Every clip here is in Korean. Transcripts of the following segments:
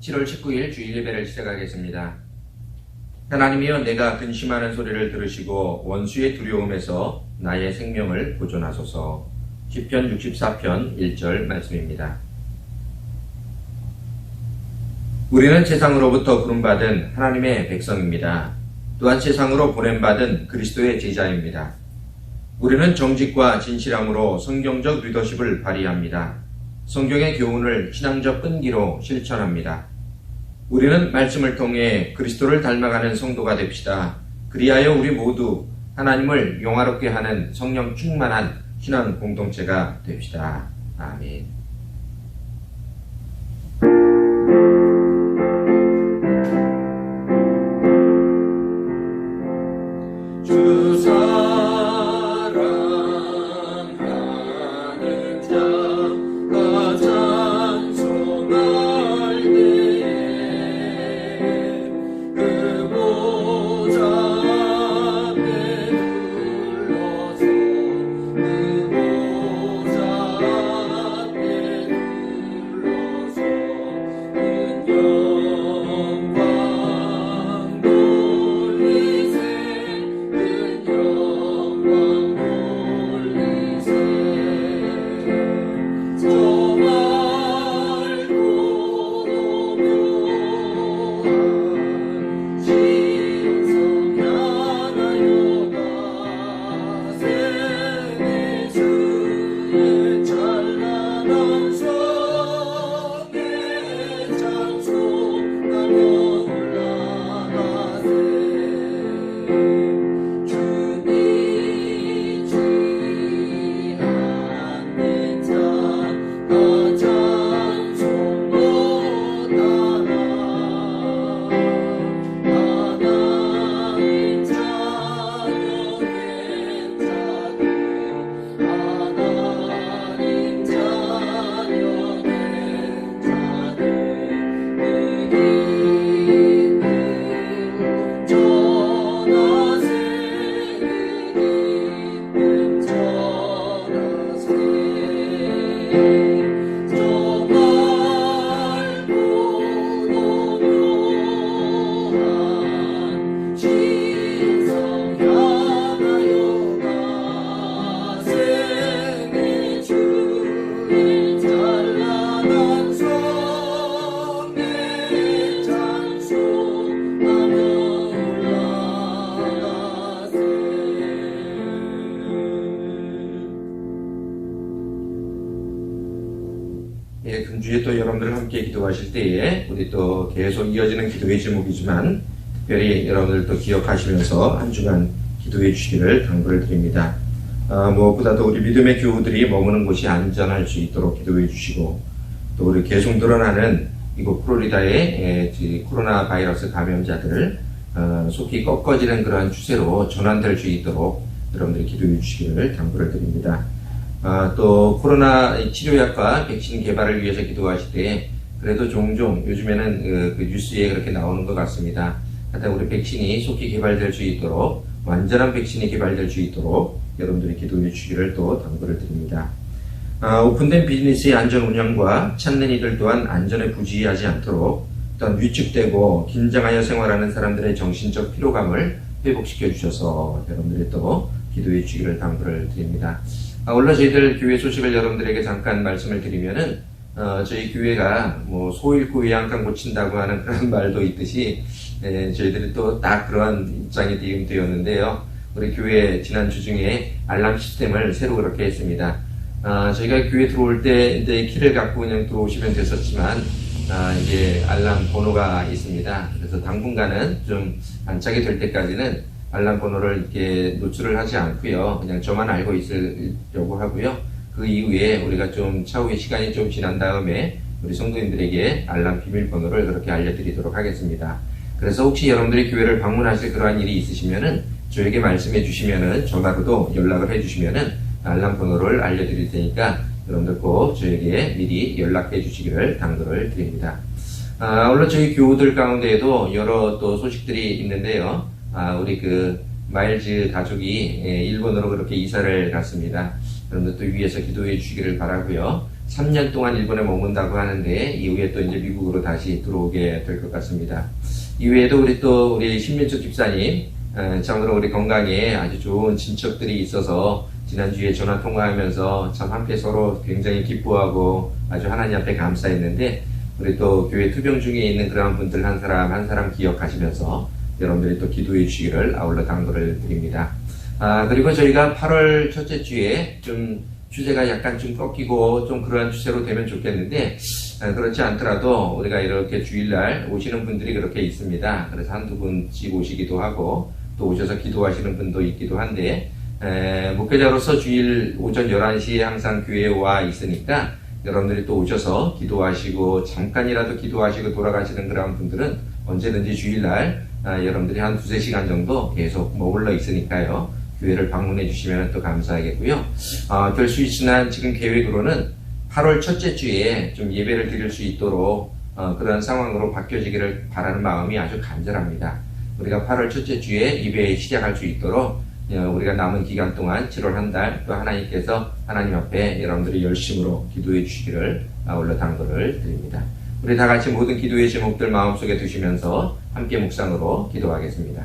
7월 19일 주일 예배를 시작하겠습니다. 하나님이여, 내가 근심하는 소리를 들으시고 원수의 두려움에서 나의 생명을 보존하소서. 시편 64편 1절 말씀입니다. 우리는 세상으로부터 부름받은 하나님의 백성입니다. 또한 세상으로 보냄받은 그리스도의 제자입니다. 우리는 정직과 진실함으로 성경적 리더십을 발휘합니다. 성경의 교훈을 신앙적 끈기로 실천합니다. 우리는 말씀을 통해 그리스도를 닮아가는 성도가 됩시다. 그리하여 우리 모두 하나님을 영화롭게 하는 성령 충만한 신앙 공동체가 됩시다. 아멘. 주 사랑하는 자가 찬송할 때에 그 보좌 앞에 둘러서 그 보좌 앞에 둘러서 그 영광 돌리세 금주에 또 여러분들 함께 기도하실 때에 우리 또 계속 이어지는 기도의 제목이지만 특별히 여러분들 또 기억하시면서 한 주간 기도해 주시기를 당부를 드립니다. 무엇보다도 우리 믿음의 교우들이 머무는 곳이 안전할 수 있도록 기도해 주시고, 또 우리 계속 늘어나는 이곳 플로리다의 코로나 바이러스 감염자들을 속히 꺾어지는 그러한 추세로 전환될 수 있도록 여러분들이 기도해 주시기를 당부를 드립니다. 또 코로나 치료약과 백신 개발을 위해서 기도하실 때 그래도 종종 요즘에는 그 뉴스에 그렇게 나오는 것 같습니다. 하여튼 우리 백신이 속히 개발될 수 있도록, 완전한 백신이 개발될 수 있도록 여러분들이 기도해 주시기를 또 당부를 드립니다. 오픈된 비즈니스의 안전 운영과 찾는 이들 또한 안전에 부주의하지 않도록, 또한 위축되고 긴장하여 생활하는 사람들의 정신적 피로감을 회복시켜 주셔서 여러분들이 또 기도해 주시기를 당부를 드립니다. 오늘 저희들 교회 소식을 여러분들에게 잠깐 말씀을 드리면은, 저희 교회가 뭐 소 잃고 외양간 고친다고 하는 그런 말도 있듯이, 저희들이 또 딱 그런 입장이 되었는데요. 우리 교회 지난주 중에 알람 시스템을 새로 그렇게 했습니다. 저희가 교회 들어올 때 이제 키를 갖고 그냥 들어오시면 됐었지만, 이제 알람 번호가 있습니다. 그래서 당분간은 좀 안착이 될 때까지는 알람 번호를 이렇게 노출을 하지 않고요. 그냥 저만 알고 있으려고 하고요. 그 이후에 우리가 좀 차후에 시간이 좀 지난 다음에 우리 성도님들에게 알람 비밀번호를 그렇게 알려드리도록 하겠습니다. 그래서 혹시 여러분들이 교회를 방문하실 그러한 일이 있으시면은 저에게 말씀해 주시면은, 전화로도 연락을 해 주시면은 알람 번호를 알려드릴 테니까 여러분들 꼭 저에게 미리 연락해 주시기를 당부를 드립니다. 물론 저희 교우들 가운데에도 여러 또 소식들이 있는데요. 우리 마일즈 가족이 일본으로 그렇게 이사를 갔습니다. 여러분들 또 위에서 기도해 주시기를 바라고요. 3년 동안 일본에 머문다고 하는데 이후에 또 이제 미국으로 다시 들어오게 될 것 같습니다. 이외에도 우리 신민숙 집사님, 참으로 우리 건강에 아주 좋은 친척들이 있어서 지난주에 전화 통화하면서 참 함께 서로 굉장히 기뻐하고 아주 하나님 앞에 감사했는데, 우리 또 교회 투병 중에 있는 그런 분들 한 사람 한 사람 기억하시면서 여러분들이 또 기도해 주시기를 아울러 당부를 드립니다. 그리고 저희가 8월 첫째 주에 좀 주제가 약간 좀 꺾이고 좀 그러한 주제로 되면 좋겠는데, 그렇지 않더라도 우리가 이렇게 주일날 오시는 분들이 그렇게 있습니다. 그래서 한두 분씩 오시기도 하고 또 오셔서 기도하시는 분도 있기도 한데, 목회자로서 주일 오전 11시에 항상 교회에 와 있으니까 여러분들이 또 오셔서 기도하시고 잠깐이라도 기도하시고 돌아가시는 그런 분들은 언제든지 주일날 여러분들이 한 2-3시간 정도 계속 머물러 있으니까요. 교회를 방문해 주시면 또 감사하겠고요. 될 수 있으나 지금 계획으로는 8월 첫째 주에 좀 예배를 드릴 수 있도록 그런 상황으로 바뀌어지기를 바라는 마음이 아주 간절합니다. 우리가 8월 첫째 주에 예배 시작할 수 있도록 우리가 남은 기간 동안 7월 한 달 또 하나님께서 하나님 앞에 여러분들이 열심으로 기도해 주시기를 아울러 당부를 드립니다. 우리 다 같이 모든 기도의 제목들 마음속에 두시면서 함께 묵상으로 기도하겠습니다.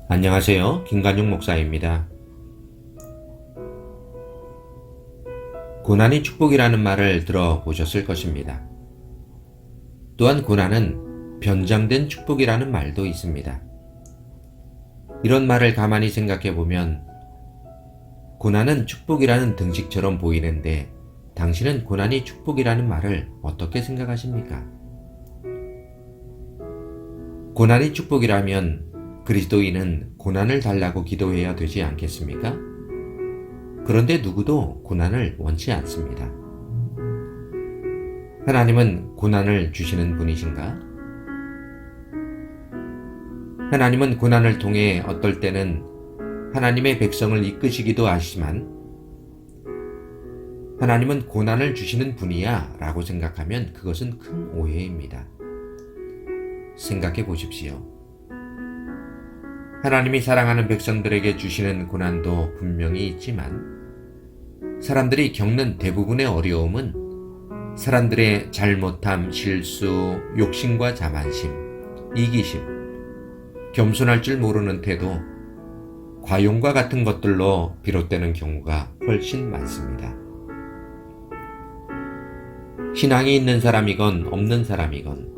안녕하세요. 김관용 목사입니다. 고난이 축복이라는 말을 들어보셨을 것입니다. 또한 고난은 변장된 축복이라는 말도 있습니다. 이런 말을 가만히 생각해 보면 고난은 축복이라는 등식처럼 보이는데, 당신은 고난이 축복이라는 말을 어떻게 생각하십니까? 고난이 축복이라면 그리스도인은 고난을 달라고 기도해야 되지 않겠습니까? 그런데 누구도 고난을 원치 않습니다. 하나님은 고난을 주시는 분이신가? 하나님은 고난을 통해 어떨 때는 하나님의 백성을 이끄시기도 하시지만, 하나님은 고난을 주시는 분이야 라고 생각하면 그것은 큰 오해입니다. 생각해 보십시오. 하나님이 사랑하는 백성들에게 주시는 고난도 분명히 있지만, 사람들이 겪는 대부분의 어려움은 사람들의 잘못함, 실수, 욕심과 자만심, 이기심, 겸손할 줄 모르는 태도, 과용과 같은 것들로 비롯되는 경우가 훨씬 많습니다. 신앙이 있는 사람이건 없는 사람이건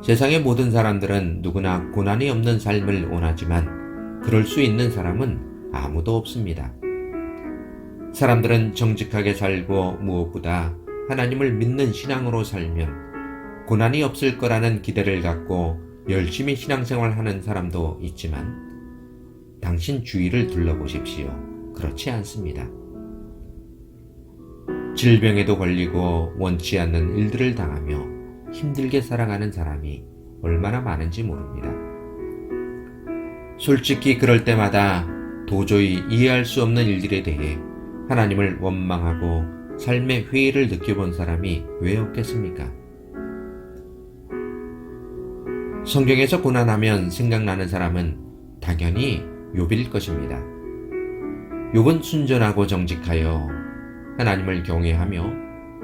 세상의 모든 사람들은 누구나 고난이 없는 삶을 원하지만 그럴 수 있는 사람은 아무도 없습니다. 사람들은 정직하게 살고 무엇보다 하나님을 믿는 신앙으로 살면 고난이 없을 거라는 기대를 갖고 열심히 신앙생활하는 사람도 있지만, 당신 주위를 둘러보십시오. 그렇지 않습니다. 질병에도 걸리고 원치 않는 일들을 당하며 힘들게 살아가는 사람이 얼마나 많은지 모릅니다. 솔직히 그럴 때마다 도저히 이해할 수 없는 일들에 대해 하나님을 원망하고 삶의 회의를 느껴본 사람이 왜 없겠습니까? 성경에서 고난하면 생각나는 사람은 당연히 욥일 것입니다. 욥은 순전하고 정직하여 하나님을 경외하며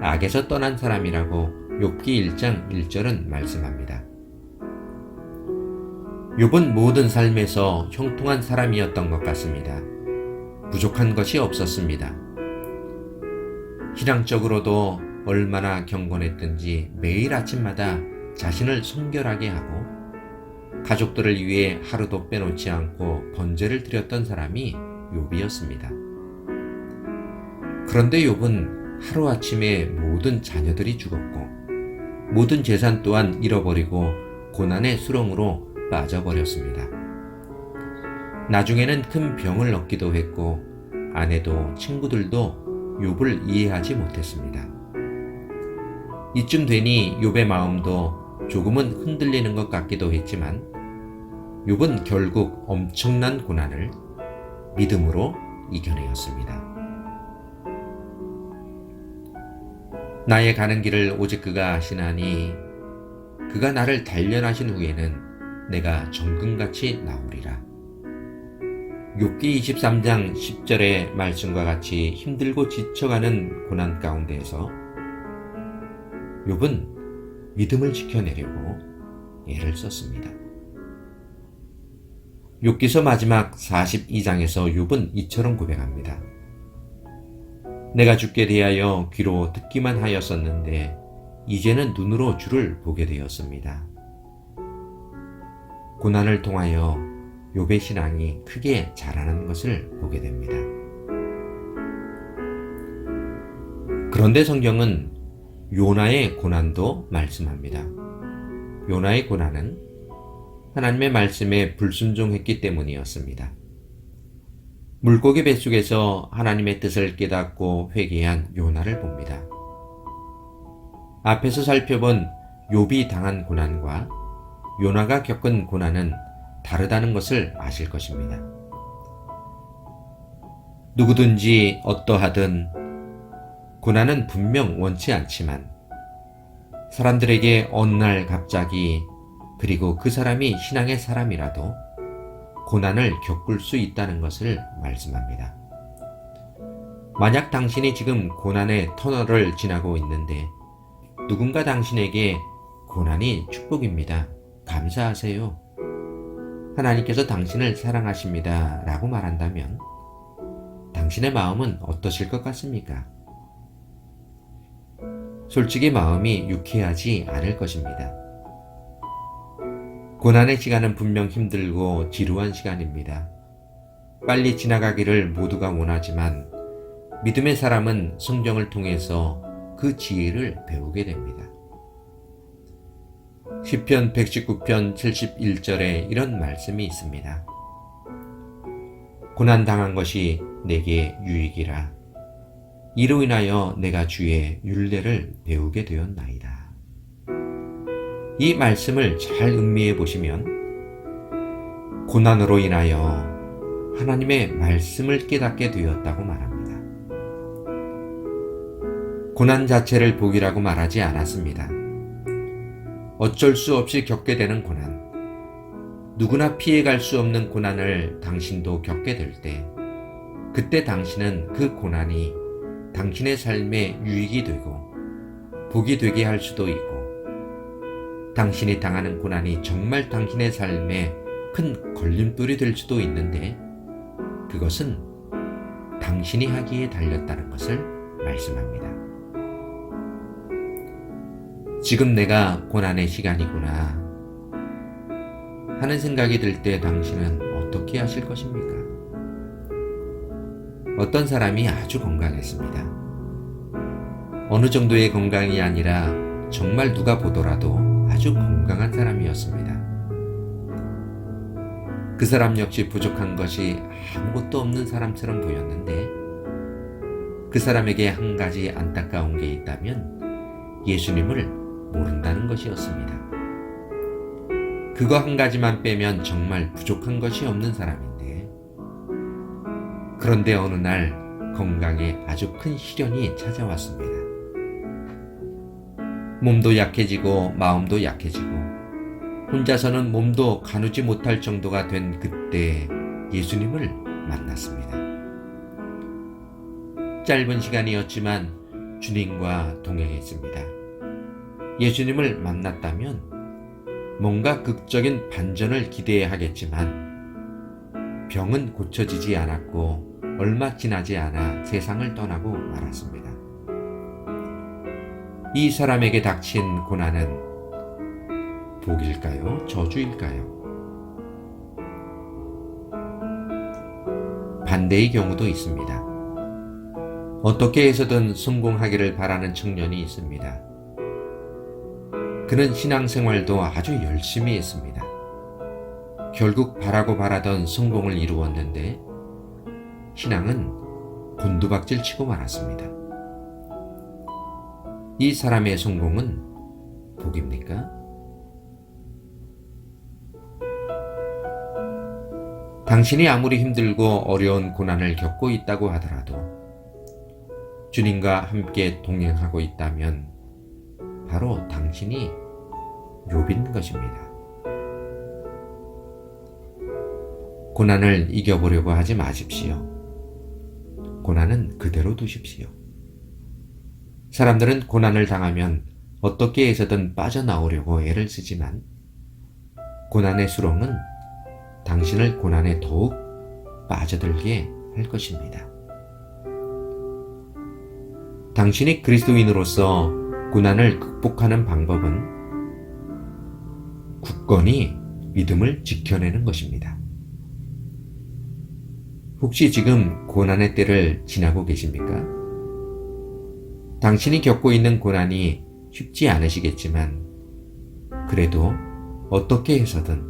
악에서 떠난 사람이라고 욥기 1장 1절은 말씀합니다. 욥은 모든 삶에서 형통한 사람이었던 것 같습니다. 부족한 것이 없었습니다. 신앙적으로도 얼마나 경건했든지 매일 아침마다 자신을 성결하게 하고 가족들을 위해 하루도 빼놓지 않고 번제를 드렸던 사람이 욥이었습니다. 그런데 욥은 하루아침에 모든 자녀들이 죽었고 모든 재산 또한 잃어버리고 고난의 수렁으로 빠져버렸습니다. 나중에는 큰 병을 얻기도 했고 아내도 친구들도 욥을 이해하지 못했습니다. 이쯤 되니 욥의 마음도 조금은 흔들리는 것 같기도 했지만 욥은 결국 엄청난 고난을 믿음으로 이겨내었습니다. 나의 가는 길을 오직 그가 아시나니 그가 나를 단련하신 후에는 내가 정금같이 나오리라. 욥기 23장 10절의 말씀과 같이 힘들고 지쳐가는 고난 가운데에서 욥은 믿음을 지켜내려고 애를 썼습니다. 욥기서 마지막 42장에서 욥은 이처럼 고백합니다. 내가 주께 대하여 귀로 듣기만 하였었는데 이제는 눈으로 주를 보게 되었습니다. 고난을 통하여 욥의 신앙이 크게 자라는 것을 보게 됩니다. 그런데 성경은 요나의 고난도 말씀합니다. 요나의 고난은 하나님의 말씀에 불순종했기 때문이었습니다. 물고기 뱃속에서 하나님의 뜻을 깨닫고 회개한 요나를 봅니다. 앞에서 살펴본 욥이 당한 고난과 요나가 겪은 고난은 다르다는 것을 아실 것입니다. 누구든지 어떠하든 고난은 분명 원치 않지만 사람들에게 어느 날 갑자기 그리고 그 사람이 신앙의 사람이라도 고난을 겪을 수 있다는 것을 말씀합니다. 만약 당신이 지금 고난의 터널을 지나고 있는데 누군가 당신에게 고난이 축복입니다. 감사하세요. 하나님께서 당신을 사랑하십니다. 라고 말한다면 당신의 마음은 어떠실 것 같습니까? 솔직히 마음이 유쾌하지 않을 것입니다. 고난의 시간은 분명 힘들고 지루한 시간입니다. 빨리 지나가기를 모두가 원하지만 믿음의 사람은 성경을 통해서 그 지혜를 배우게 됩니다. 시편 119편 71절에 이런 말씀이 있습니다. 고난당한 것이 내게 유익이라. 이로 인하여 내가 주의 율례를 배우게 되었나이다. 이 말씀을 잘 음미해 보시면 고난으로 인하여 하나님의 말씀을 깨닫게 되었다고 말합니다. 고난 자체를 복이라고 말하지 않았습니다. 어쩔 수 없이 겪게 되는 고난, 누구나 피해갈 수 없는 고난을 당신도 겪게 될 때, 그때 당신은 그 고난이 당신의 삶에 유익이 되고 복이 되게 할 수도 있고, 당신이 당하는 고난이 정말 당신의 삶에 큰 걸림돌이 될 수도 있는데, 그것은 당신이 하기에 달렸다는 것을 말씀합니다. 지금 내가 고난의 시간이구나 하는 생각이 들 때 당신은 어떻게 하실 것입니까? 어떤 사람이 아주 건강했습니다. 어느 정도의 건강이 아니라 정말 누가 보더라도 아주 건강한 사람이었습니다. 그 사람 역시 부족한 것이 아무것도 없는 사람처럼 보였는데, 그 사람에게 한 가지 안타까운 게 있다면 예수님을 모른다는 것이었습니다. 그거 한 가지만 빼면 정말 부족한 것이 없는 사람인데, 그런데 어느 날 건강에 아주 큰 시련이 찾아왔습니다. 몸도 약해지고 마음도 약해지고 혼자서는 몸도 가누지 못할 정도가 된 그때 예수님을 만났습니다. 짧은 시간이었지만 주님과 동행했습니다. 예수님을 만났다면 뭔가 극적인 반전을 기대해야 하겠지만 병은 고쳐지지 않았고 얼마 지나지 않아 세상을 떠나고 말았습니다. 이 사람에게 닥친 고난은 복일까요? 저주일까요? 반대의 경우도 있습니다. 어떻게 해서든 성공하기를 바라는 청년이 있습니다. 그는 신앙생활도 아주 열심히 했습니다. 결국 바라던 성공을 이루었는데 신앙은 곤두박질 치고 말았습니다. 이 사람의 성공은 복입니까? 당신이 아무리 힘들고 어려운 고난을 겪고 있다고 하더라도 주님과 함께 동행하고 있다면 바로 당신이 욥인 것입니다. 고난을 이겨보려고 하지 마십시오. 고난은 그대로 두십시오. 사람들은 고난을 당하면 어떻게 해서든 빠져나오려고 애를 쓰지만 고난의 수렁은 당신을 고난에 더욱 빠져들게 할 것입니다. 당신이 그리스도인으로서 고난을 극복하는 방법은 굳건히 믿음을 지켜내는 것입니다. 혹시 지금 고난의 때를 지나고 계십니까? 당신이 겪고 있는 고난이 쉽지 않으시겠지만 그래도 어떻게 해서든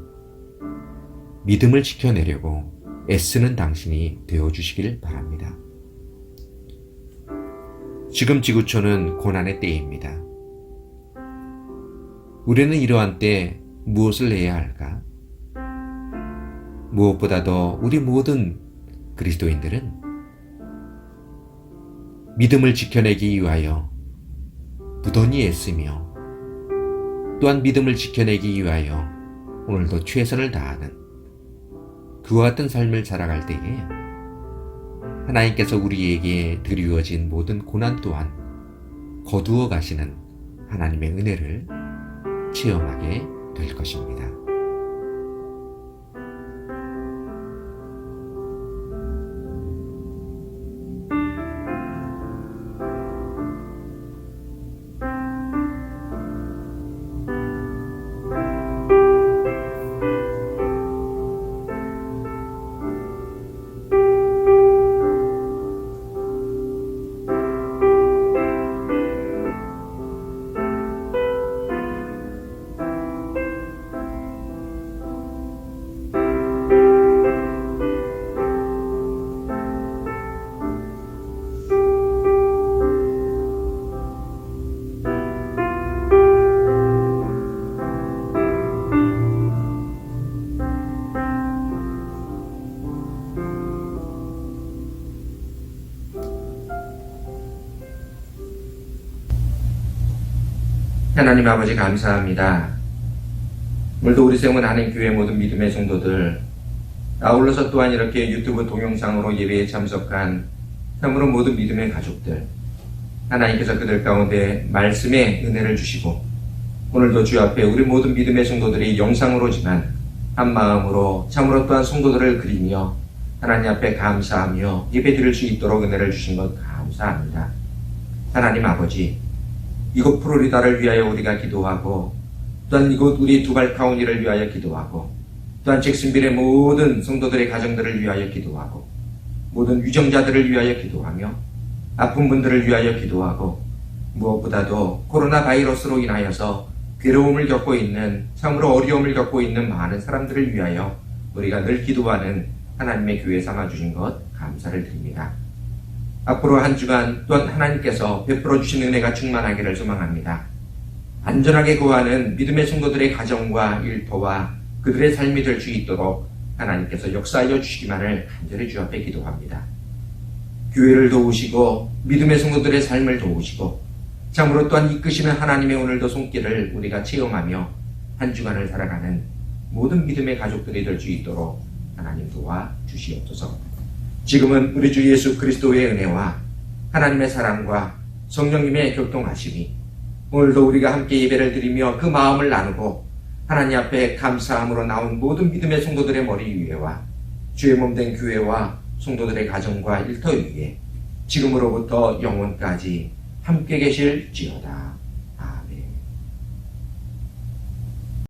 믿음을 지켜내려고 애쓰는 당신이 되어주시길 바랍니다. 지금 지구촌은 고난의 때입니다. 우리는 이러한 때 무엇을 해야 할까? 무엇보다도 우리 모든 그리스도인들은 믿음을 지켜내기 위하여 부단히 애쓰며 또한 믿음을 지켜내기 위하여 오늘도 최선을 다하는 그와 같은 삶을 살아갈 때에 하나님께서 우리에게 드리워진 모든 고난 또한 거두어 가시는 하나님의 은혜를 체험하게 될 것입니다. 하나님 아버지 감사합니다. 오늘도 우리 세운 하나님교회 모든 믿음의 성도들, 아울러서 또한 이렇게 유튜브 동영상으로 예배에 참석한 참으로 모든 믿음의 가족들, 하나님께서 그들 가운데 말씀의 은혜를 주시고 오늘도 주 앞에 우리 모든 믿음의 성도들이 영상으로지만 한 마음으로 참으로 또한 성도들을 그리며 하나님 앞에 감사하며 예배드릴 수 있도록 은혜를 주신 것 감사합니다. 하나님 아버지, 이곳 플로리다를 위하여 우리가 기도하고 또한 이곳 우리 두발 카운티를 위하여 기도하고 또한 잭슨빌의 모든 성도들의 가정들을 위하여 기도하고 모든 위정자들을 위하여 기도하며 아픈 분들을 위하여 기도하고 무엇보다도 코로나 바이러스로 인하여서 괴로움을 겪고 있는 참으로 어려움을 겪고 있는 많은 사람들을 위하여 우리가 늘 기도하는 하나님의 교회 삼아주신 것 감사를 드립니다. 앞으로 한 주간 또한 하나님께서 베풀어 주신 은혜가 충만하기를 소망합니다. 안전하게 거하는 믿음의 성도들의 가정과 일터와 그들의 삶이 될 수 있도록 하나님께서 역사하여 주시기만을 간절히 주 앞에 기도합니다. 교회를 도우시고 믿음의 성도들의 삶을 도우시고 참으로 또한 이끄시는 하나님의 오늘도 손길을 우리가 체험하며 한 주간을 살아가는 모든 믿음의 가족들이 될 수 있도록 하나님 도와 주시옵소서. 지금은 우리 주 예수 그리스도의 은혜와 하나님의 사랑과 성령님의 교통하심이 오늘도 우리가 함께 예배를 드리며 그 마음을 나누고 하나님 앞에 감사함으로 나온 모든 믿음의 성도들의 머리 위에와 주의 몸된 교회와 성도들의 가정과 일터 위에 지금으로부터 영원까지 함께 계실지어다.